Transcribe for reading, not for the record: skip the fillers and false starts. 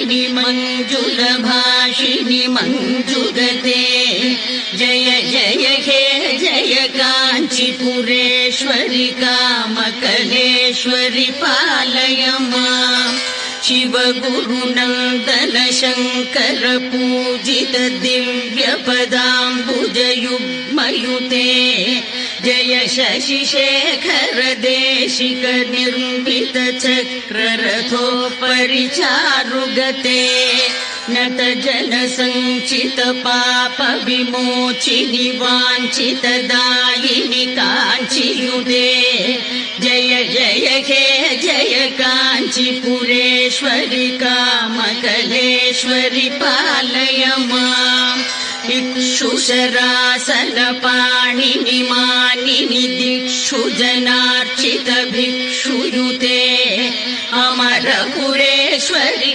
वासिनि मञ्जुलभाषिनि मञ्जुगते जय जय हे जय काञ्चीपुरेश्वरि कामकलेश्वरि पालय माम् शिवगुरुनन्दन शङ्कर पूजित दिव्यपदाम्बुजयुग्मयुते जय शशिशेखर देशिक निर्मित चक्ररथोपरिचारुगते नत जन संचित पाप विमोचिनि वाञ्छित दायिनि काञ्चीयुते जय जय हे जय काञ्चीपुरेश्वरि कामकलेश्वरि पालय माम् इक्षुशरासन पाणिनि मानिनि दिक्षु जनार्चित भिक्षुयुते अमरपुरेश्वरि